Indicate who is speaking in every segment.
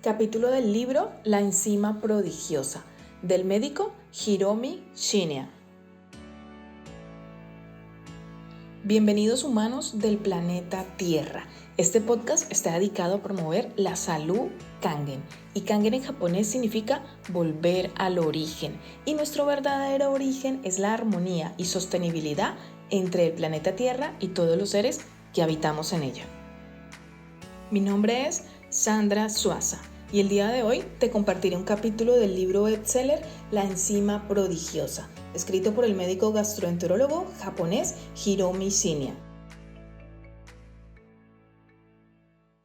Speaker 1: Capítulo del libro La enzima prodigiosa, del médico Hiromi Shinya. Bienvenidos humanos del planeta Tierra. Este podcast está dedicado a promover la salud Kangen. Y Kangen en japonés significa volver al origen. Y nuestro verdadero origen es la armonía y sostenibilidad entre el planeta Tierra y todos los seres que habitamos en ella. Mi nombre es Sandra Suaza y el día de hoy te compartiré un capítulo del libro bestseller La enzima prodigiosa, escrito por el médico gastroenterólogo japonés Hiromi Shinya.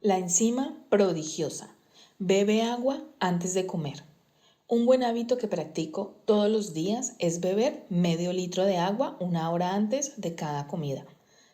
Speaker 1: La enzima prodigiosa. Bebe agua antes de comer. Un buen hábito que practico todos los días es beber medio litro de agua 1 hora antes de cada comida.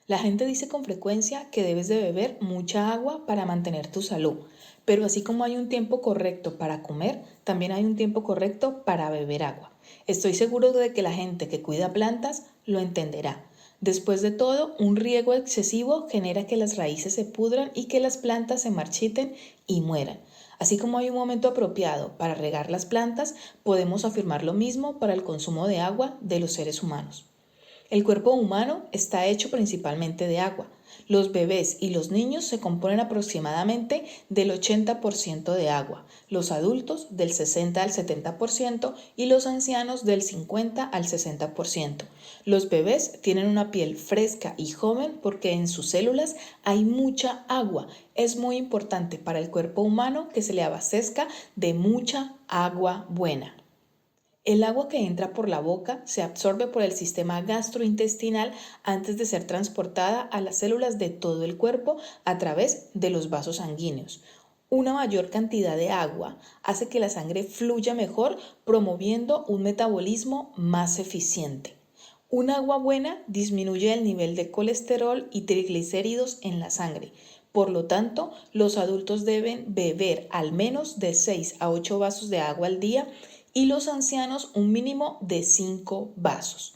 Speaker 1: La gente dice con frecuencia que debes de beber mucha agua para mantener tu salud, pero así como hay un tiempo correcto para comer, también hay un tiempo correcto para beber agua. Estoy seguro de que la gente que cuida plantas lo entenderá. Después de todo, un riego excesivo genera que las raíces se pudran y que las plantas se marchiten y mueran. Así como hay un momento apropiado para regar las plantas, podemos afirmar lo mismo para el consumo de agua de los seres humanos. El cuerpo humano está hecho principalmente de agua. Los bebés y los niños se componen aproximadamente del 80% de agua, los adultos del 60 al 70% y los ancianos del 50 al 60%. Los bebés tienen una piel fresca y joven porque en sus células hay mucha agua. Es muy importante para el cuerpo humano que se le abastezca de mucha agua buena. El agua que entra por la boca se absorbe por el sistema gastrointestinal antes de ser transportada a las células de todo el cuerpo a través de los vasos sanguíneos. Una mayor cantidad de agua hace que la sangre fluya mejor, promoviendo un metabolismo más eficiente. Un agua buena disminuye el nivel de colesterol y triglicéridos en la sangre. Por lo tanto, los adultos deben beber al menos de 6 a 8 vasos de agua al día y los ancianos un mínimo de 5 vasos.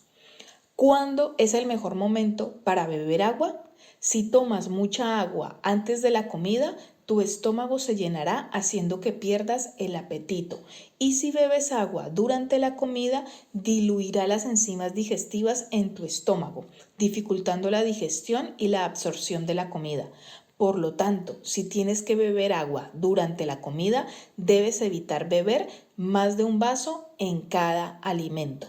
Speaker 1: ¿Cuándo es el mejor momento para beber agua? Si tomas mucha agua antes de la comida, tu estómago se llenará haciendo que pierdas el apetito. Y si bebes agua durante la comida, diluirá las enzimas digestivas en tu estómago, dificultando la digestión y la absorción de la comida. Por lo tanto, si tienes que beber agua durante la comida, debes evitar beber más de un vaso en cada alimento.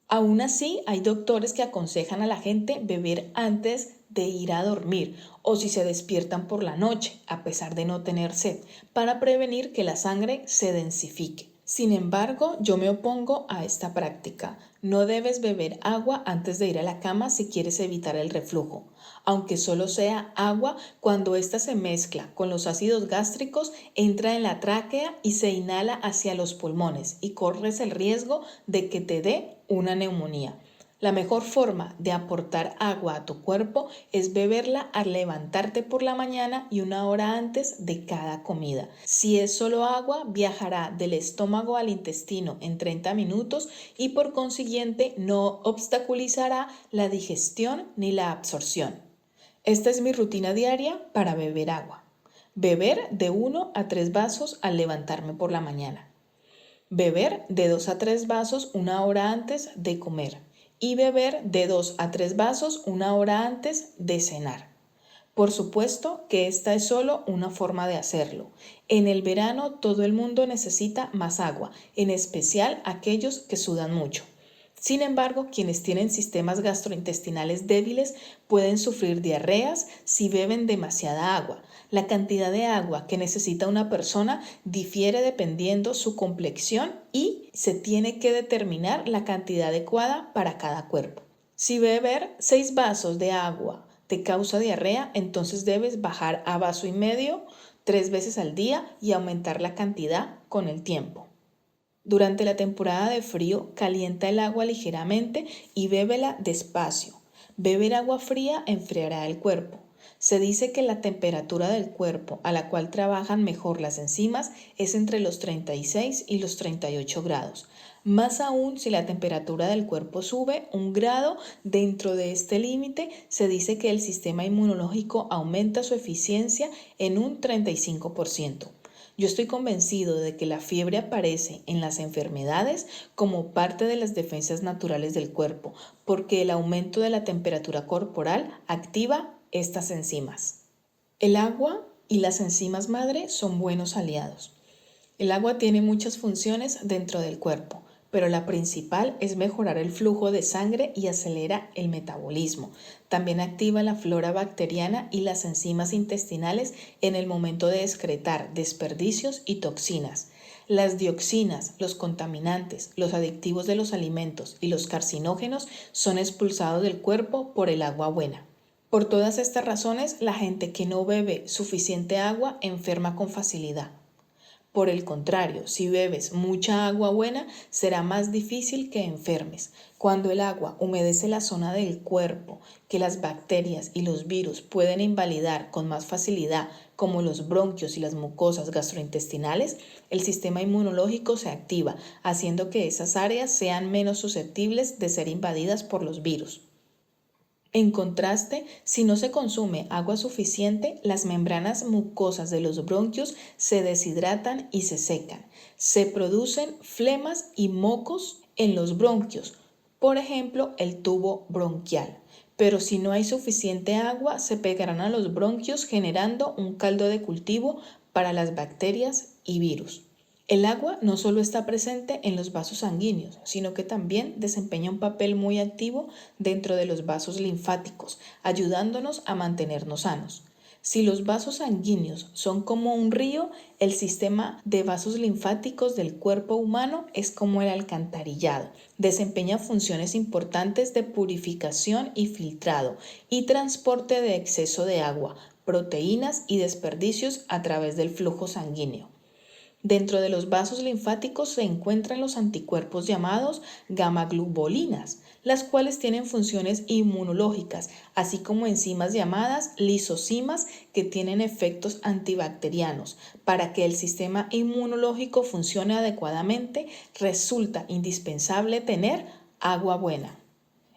Speaker 1: Aún así, hay doctores que aconsejan a la gente beber antes de ir a dormir o si se despiertan por la noche, a pesar de no tener sed, para prevenir que la sangre se densifique. Sin embargo, yo me opongo a esta práctica. No debes beber agua antes de ir a la cama si quieres evitar el reflujo. Aunque solo sea agua, cuando ésta se mezcla con los ácidos gástricos, entra en la tráquea y se inhala hacia los pulmones y corres el riesgo de que te dé una neumonía. La mejor forma de aportar agua a tu cuerpo es beberla al levantarte por la mañana y 1 hora antes de cada comida. Si es solo agua, viajará del estómago al intestino en 30 minutos y por consiguiente no obstaculizará la digestión ni la absorción. Esta es mi rutina diaria para beber agua. Beber de 1 a 3 vasos al levantarme por la mañana. Beber de 2 a 3 vasos 1 hora antes de comer. Y beber de 2 a 3 vasos 1 hora antes de cenar. Por supuesto que esta es solo una forma de hacerlo. En el verano todo el mundo necesita más agua, en especial aquellos que sudan mucho. Sin embargo, quienes tienen sistemas gastrointestinales débiles pueden sufrir diarreas si beben demasiada agua. La cantidad de agua que necesita una persona difiere dependiendo su complexión y se tiene que determinar la cantidad adecuada para cada cuerpo. Si beber 6 vasos de agua te causa diarrea, entonces debes bajar a 1,5 vasos 3 veces al día y aumentar la cantidad con el tiempo. Durante la temporada de frío, calienta el agua ligeramente y bébela despacio. Beber agua fría enfriará el cuerpo. Se dice que la temperatura del cuerpo a la cual trabajan mejor las enzimas es entre los 36 y los 38 grados. Más aún si la temperatura del cuerpo sube 1 grado dentro de este límite, se dice que el sistema inmunológico aumenta su eficiencia en un 35%. Yo estoy convencido de que la fiebre aparece en las enfermedades como parte de las defensas naturales del cuerpo, porque el aumento de la temperatura corporal activa estas enzimas. El agua y las enzimas madre son buenos aliados. El agua tiene muchas funciones dentro del cuerpo, pero la principal es mejorar el flujo de sangre y acelera el metabolismo. También activa la flora bacteriana y las enzimas intestinales en el momento de excretar desperdicios y toxinas. Las dioxinas, los contaminantes, los adictivos de los alimentos y los carcinógenos son expulsados del cuerpo por el agua buena. Por todas estas razones, la gente que no bebe suficiente agua enferma con facilidad. Por el contrario, si bebes mucha agua buena, será más difícil que enfermes. Cuando el agua humedece la zona del cuerpo que las bacterias y los virus pueden invalidar con más facilidad, como los bronquios y las mucosas gastrointestinales, el sistema inmunológico se activa, haciendo que esas áreas sean menos susceptibles de ser invadidas por los virus. En contraste, si no se consume agua suficiente, las membranas mucosas de los bronquios se deshidratan y se secan. Se producen flemas y mocos en los bronquios, por ejemplo, el tubo bronquial. Pero si no hay suficiente agua, se pegarán a los bronquios generando un caldo de cultivo para las bacterias y virus. El agua no solo está presente en los vasos sanguíneos, sino que también desempeña un papel muy activo dentro de los vasos linfáticos, ayudándonos a mantenernos sanos. Si los vasos sanguíneos son como un río, el sistema de vasos linfáticos del cuerpo humano es como el alcantarillado. Desempeña funciones importantes de purificación y filtrado y transporte de exceso de agua, proteínas y desperdicios a través del flujo sanguíneo. Dentro de los vasos linfáticos se encuentran los anticuerpos llamados gamaglobulinas, las cuales tienen funciones inmunológicas, así como enzimas llamadas lisocimas que tienen efectos antibacterianos. Para que el sistema inmunológico funcione adecuadamente, resulta indispensable tener agua buena.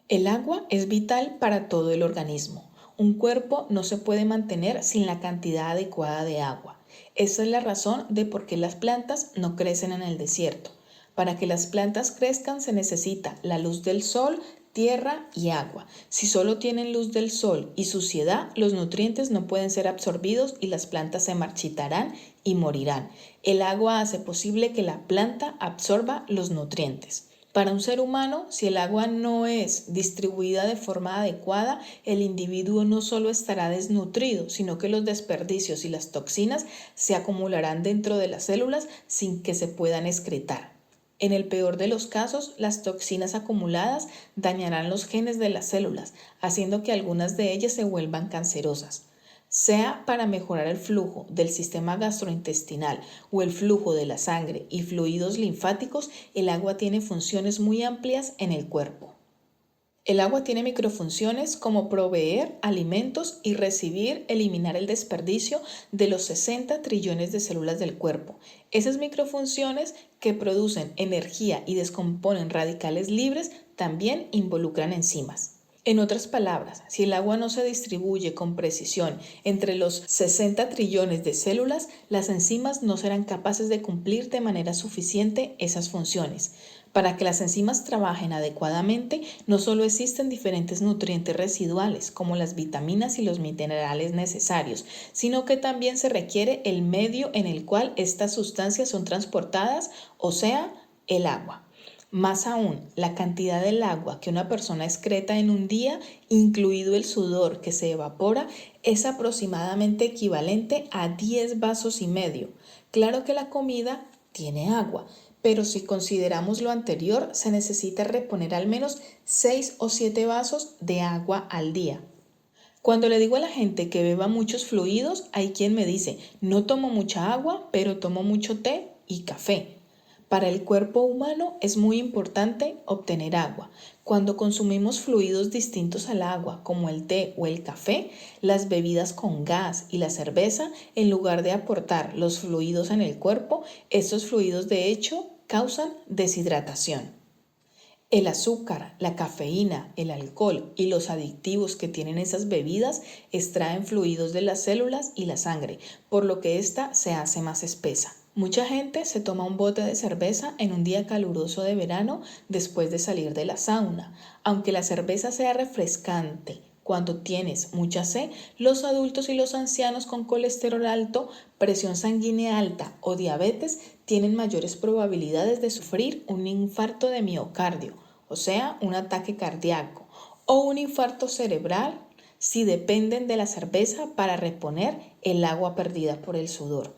Speaker 1: El agua es vital para todo el organismo. Un cuerpo no se puede mantener sin la cantidad adecuada de agua. Esa es la razón de por qué las plantas no crecen en el desierto. Para que las plantas crezcan se necesita la luz del sol, tierra y agua. Si solo tienen luz del sol y suciedad, los nutrientes no pueden ser absorbidos y las plantas se marchitarán y morirán. El agua hace posible que la planta absorba los nutrientes. Para un ser humano, si el agua no es distribuida de forma adecuada, el individuo no solo estará desnutrido, sino que los desperdicios y las toxinas se acumularán dentro de las células sin que se puedan excretar. En el peor de los casos, las toxinas acumuladas dañarán los genes de las células, haciendo que algunas de ellas se vuelvan cancerosas. Sea para mejorar el flujo del sistema gastrointestinal o el flujo de la sangre y fluidos linfáticos, el agua tiene funciones muy amplias en el cuerpo. El agua tiene microfunciones como proveer alimentos y eliminar el desperdicio de los 60 trillones de células del cuerpo. Esas microfunciones que producen energía y descomponen radicales libres también involucran enzimas. En otras palabras, si el agua no se distribuye con precisión entre los 60 trillones de células, las enzimas no serán capaces de cumplir de manera suficiente esas funciones. Para que las enzimas trabajen adecuadamente, no solo existen diferentes nutrientes residuales, como las vitaminas y los minerales necesarios, sino que también se requiere el medio en el cual estas sustancias son transportadas, o sea, el agua. Más aún, la cantidad del agua que una persona excreta en un día, incluido el sudor que se evapora, es aproximadamente equivalente a 10 vasos y medio. Claro que la comida tiene agua, pero si consideramos lo anterior, se necesita reponer al menos 6 o 7 vasos de agua al día. Cuando le digo a la gente que beba muchos fluidos, hay quien me dice, no tomo mucha agua, pero tomo mucho té y café. Para el cuerpo humano es muy importante obtener agua. Cuando consumimos fluidos distintos al agua, como el té o el café, las bebidas con gas y la cerveza, en lugar de aportar los fluidos en el cuerpo, estos fluidos de hecho causan deshidratación. El azúcar, la cafeína, el alcohol y los adictivos que tienen esas bebidas extraen fluidos de las células y la sangre, por lo que ésta se hace más espesa. Mucha gente se toma un bote de cerveza en un día caluroso de verano después de salir de la sauna. Aunque la cerveza sea refrescante, cuando tienes mucha sed, los adultos y los ancianos con colesterol alto, presión sanguínea alta o diabetes tienen mayores probabilidades de sufrir un infarto de miocardio, o sea, un ataque cardíaco, o un infarto cerebral si dependen de la cerveza para reponer el agua perdida por el sudor.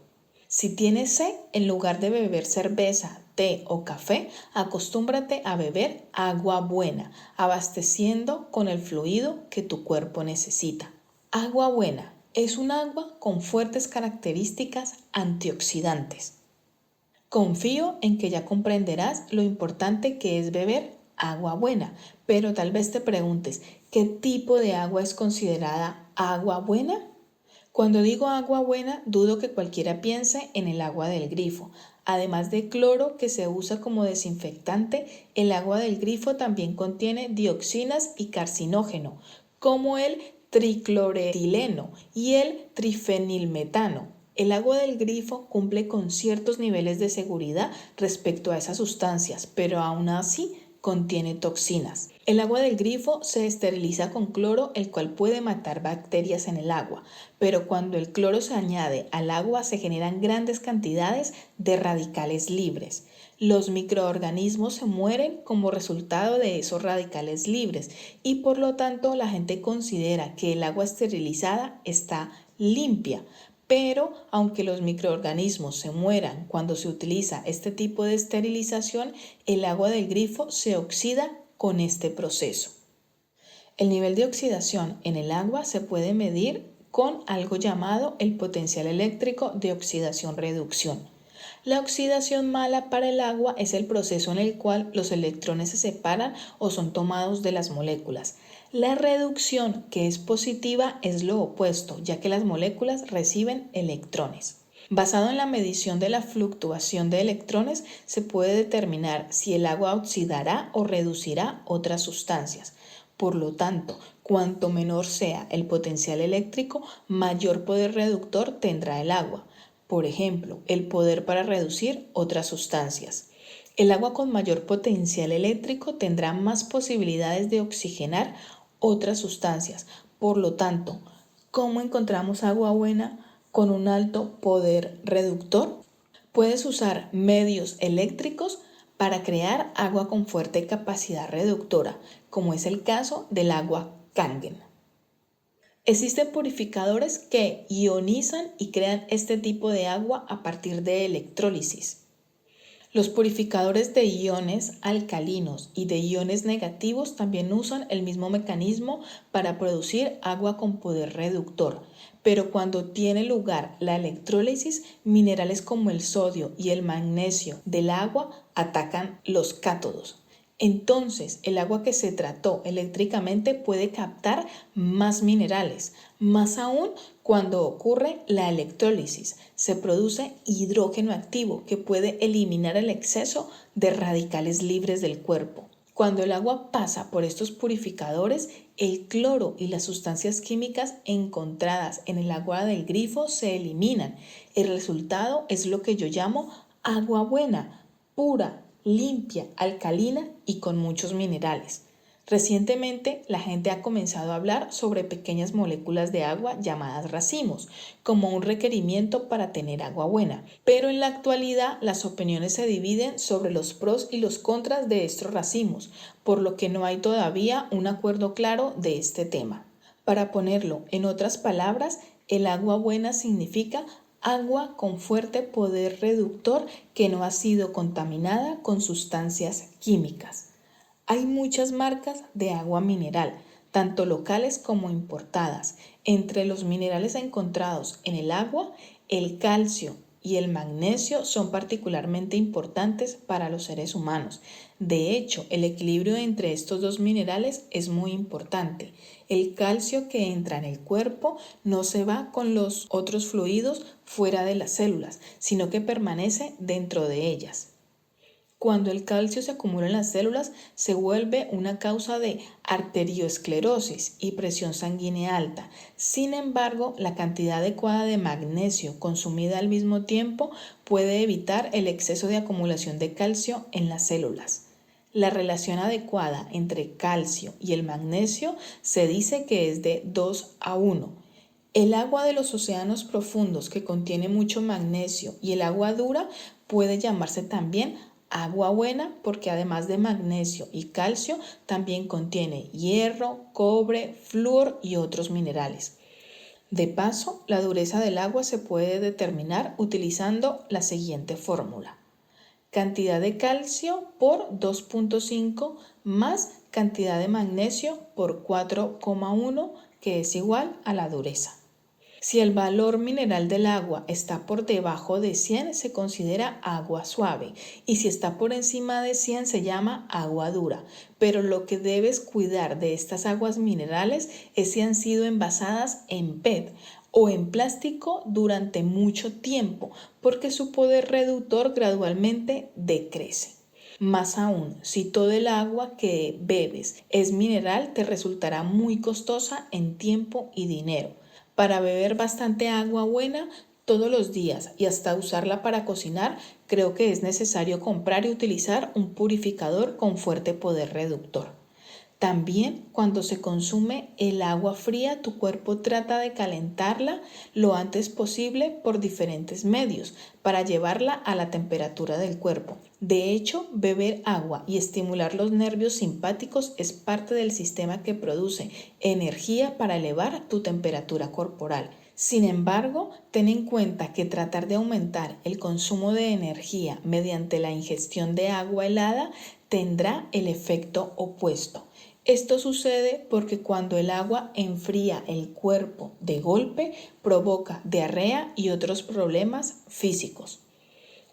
Speaker 1: Si tienes sed, en lugar de beber cerveza, té o café, acostúmbrate a beber agua buena, abasteciendo con el fluido que tu cuerpo necesita. Agua buena es un agua con fuertes características antioxidantes. Confío en que ya comprenderás lo importante que es beber agua buena, pero tal vez te preguntes, ¿qué tipo de agua es considerada agua buena? Cuando digo agua buena, dudo que cualquiera piense en el agua del grifo. Además de cloro que se usa como desinfectante, el agua del grifo también contiene dioxinas y carcinógeno, como el tricloretileno y el trifenilmetano. El agua del grifo cumple con ciertos niveles de seguridad respecto a esas sustancias, pero aún así contiene toxinas. El agua del grifo se esteriliza con cloro, el cual puede matar bacterias en el agua, pero cuando el cloro se añade al agua se generan grandes cantidades de radicales libres. Los microorganismos se mueren como resultado de esos radicales libres y por lo tanto la gente considera que el agua esterilizada está limpia. Pero aunque los microorganismos se mueran cuando se utiliza este tipo de esterilización, el agua del grifo se oxida con este proceso. El nivel de oxidación en el agua se puede medir con algo llamado el potencial eléctrico de oxidación-reducción. La oxidación mala para el agua es el proceso en el cual los electrones se separan o son tomados de las moléculas. La reducción, que es positiva, es lo opuesto, ya que las moléculas reciben electrones. Basado en la medición de la fluctuación de electrones, se puede determinar si el agua oxidará o reducirá otras sustancias. Por lo tanto, cuanto menor sea el potencial eléctrico, mayor poder reductor tendrá el agua. Por ejemplo, el poder para reducir otras sustancias. El agua con mayor potencial eléctrico tendrá más posibilidades de oxigenar otras sustancias. Por lo tanto, ¿cómo encontramos agua buena con un alto poder reductor? Puedes usar medios eléctricos para crear agua con fuerte capacidad reductora, como es el caso del agua Kangen. Existen purificadores que ionizan y crean este tipo de agua a partir de electrólisis. Los purificadores de iones alcalinos y de iones negativos también usan el mismo mecanismo para producir agua con poder reductor, pero cuando tiene lugar la electrólisis, minerales como el sodio y el magnesio del agua atacan los cátodos. Entonces, el agua que se trató eléctricamente puede captar más minerales. Más aún, cuando ocurre la electrólisis, se produce hidrógeno activo que puede eliminar el exceso de radicales libres del cuerpo. Cuando el agua pasa por estos purificadores, el cloro y las sustancias químicas encontradas en el agua del grifo se eliminan. El resultado es lo que yo llamo agua buena, pura, limpia, alcalina y con muchos minerales. Recientemente, la gente ha comenzado a hablar sobre pequeñas moléculas de agua llamadas racimos, como un requerimiento para tener agua buena. Pero en la actualidad, las opiniones se dividen sobre los pros y los contras de estos racimos, por lo que no hay todavía un acuerdo claro de este tema. Para ponerlo en otras palabras, el agua buena significa agua con fuerte poder reductor que no ha sido contaminada con sustancias químicas. Hay muchas marcas de agua mineral, tanto locales como importadas. Entre los minerales encontrados en el agua, el calcio y el magnesio son particularmente importantes para los seres humanos. De hecho, el equilibrio entre estos dos minerales es muy importante. El calcio que entra en el cuerpo no se va con los otros fluidos fuera de las células, sino que permanece dentro de ellas. Cuando el calcio se acumula en las células, se vuelve una causa de arteriosclerosis y presión sanguínea alta. Sin embargo, la cantidad adecuada de magnesio consumida al mismo tiempo puede evitar el exceso de acumulación de calcio en las células. La relación adecuada entre calcio y el magnesio se dice que es de 2:1. El agua de los océanos profundos que contiene mucho magnesio y el agua dura puede llamarse también agua buena porque además de magnesio y calcio también contiene hierro, cobre, flúor y otros minerales. De paso, la dureza del agua se puede determinar utilizando la siguiente fórmula: cantidad de calcio por 2.5 más cantidad de magnesio por 4,1, que es igual a la dureza. Si el valor mineral del agua está por debajo de 100 se considera agua suave y si está por encima de 100 se llama agua dura. Pero lo que debes cuidar de estas aguas minerales es si han sido envasadas en PET o en plástico durante mucho tiempo, porque su poder reductor gradualmente decrece. Más aún, si todo el agua que bebes es mineral, te resultará muy costosa en tiempo y dinero. Para beber bastante agua buena todos los días y hasta usarla para cocinar, creo que es necesario comprar y utilizar un purificador con fuerte poder reductor. También cuando se consume el agua fría, tu cuerpo trata de calentarla lo antes posible por diferentes medios para llevarla a la temperatura del cuerpo. De hecho, beber agua y estimular los nervios simpáticos es parte del sistema que produce energía para elevar tu temperatura corporal. Sin embargo, ten en cuenta que tratar de aumentar el consumo de energía mediante la ingestión de agua helada tendrá el efecto opuesto. Esto sucede porque cuando el agua enfría el cuerpo de golpe, provoca diarrea y otros problemas físicos.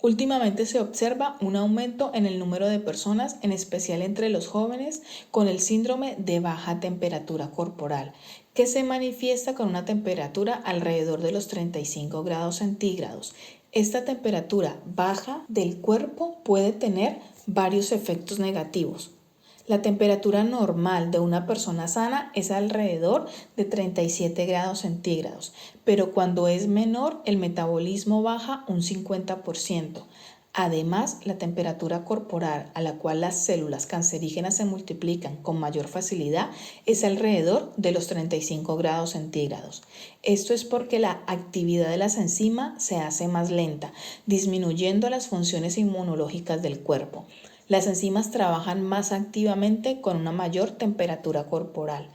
Speaker 1: Últimamente se observa un aumento en el número de personas, en especial entre los jóvenes, con el síndrome de baja temperatura corporal, que se manifiesta con una temperatura alrededor de los 35 grados centígrados. Esta temperatura baja del cuerpo puede tener varios efectos negativos. La temperatura normal de una persona sana es alrededor de 37 grados centígrados, pero cuando es menor el metabolismo baja un 50%. Además, la temperatura corporal a la cual las células cancerígenas se multiplican con mayor facilidad es alrededor de los 35 grados centígrados. Esto es porque la actividad de las enzimas se hace más lenta, disminuyendo las funciones inmunológicas del cuerpo. Las enzimas trabajan más activamente con una mayor temperatura corporal.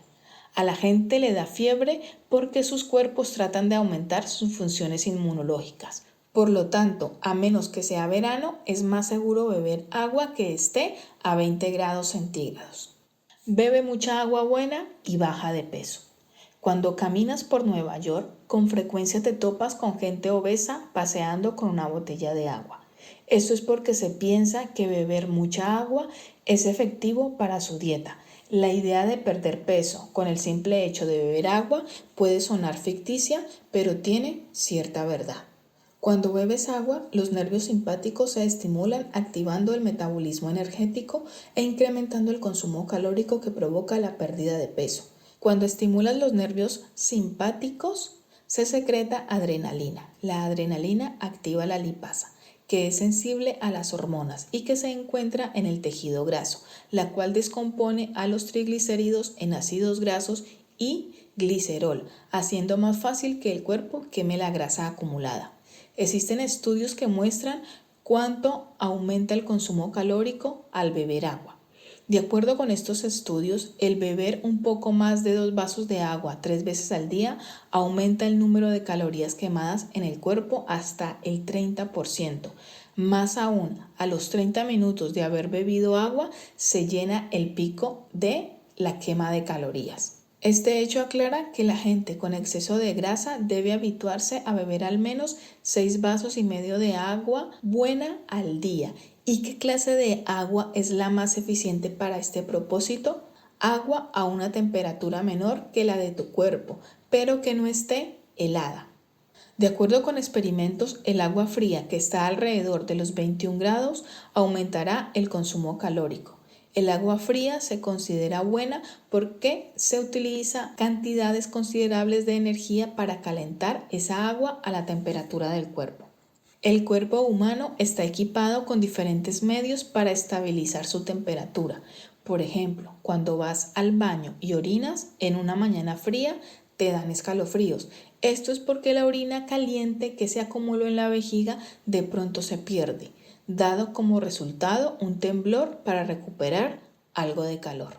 Speaker 1: A la gente le da fiebre porque sus cuerpos tratan de aumentar sus funciones inmunológicas. Por lo tanto, a menos que sea verano, es más seguro beber agua que esté a 20 grados centígrados. Bebe mucha agua buena y baja de peso. Cuando caminas por Nueva York, con frecuencia te topas con gente obesa paseando con una botella de agua. Esto es porque se piensa que beber mucha agua es efectivo para su dieta. La idea de perder peso con el simple hecho de beber agua puede sonar ficticia, pero tiene cierta verdad. Cuando bebes agua, los nervios simpáticos se estimulan activando el metabolismo energético e incrementando el consumo calórico que provoca la pérdida de peso. Cuando estimulas los nervios simpáticos, se secreta adrenalina. La adrenalina activa la lipasa, que es sensible a las hormonas y que se encuentra en el tejido graso, la cual descompone a los triglicéridos en ácidos grasos y glicerol, haciendo más fácil que el cuerpo queme la grasa acumulada. Existen estudios que muestran cuánto aumenta el consumo calórico al beber agua. De acuerdo con estos estudios, el beber un poco más de 2 vasos de agua 3 veces al día aumenta el número de calorías quemadas en el cuerpo hasta el 30%. Más aún, a los 30 minutos de haber bebido agua, se llena el pico de la quema de calorías. Este hecho aclara que la gente con exceso de grasa debe habituarse a beber al menos 6,5 vasos de agua buena al día. ¿Y qué clase de agua es la más eficiente para este propósito? Agua a una temperatura menor que la de tu cuerpo, pero que no esté helada. De acuerdo con experimentos, el agua fría que está alrededor de los 21 grados aumentará el consumo calórico. El agua fría se considera buena porque se utiliza cantidades considerables de energía para calentar esa agua a la temperatura del cuerpo. El cuerpo humano está equipado con diferentes medios para estabilizar su temperatura. Por ejemplo, cuando vas al baño y orinas en una mañana fría, te dan escalofríos. Esto es porque la orina caliente que se acumuló en la vejiga de pronto se pierde, dado como resultado un temblor para recuperar algo de calor.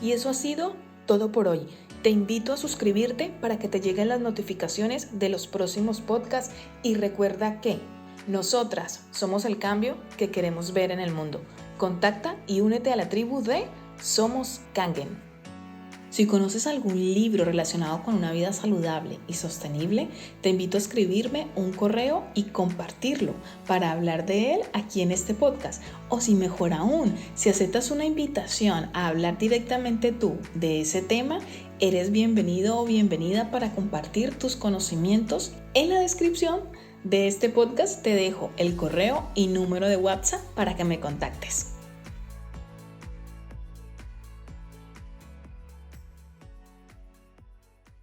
Speaker 1: Y eso ha sido todo por hoy. Te invito a suscribirte para que te lleguen las notificaciones de los próximos podcasts y recuerda que nosotras somos el cambio que queremos ver en el mundo. Contacta y únete a la tribu de Somos Kangen. Si conoces algún libro relacionado con una vida saludable y sostenible, te invito a escribirme un correo y compartirlo para hablar de él aquí en este podcast. O si mejor aún, si aceptas una invitación a hablar directamente tú de ese tema, eres bienvenido o bienvenida para compartir tus conocimientos. En la descripción de este podcast te dejo el correo y número de WhatsApp para que me contactes.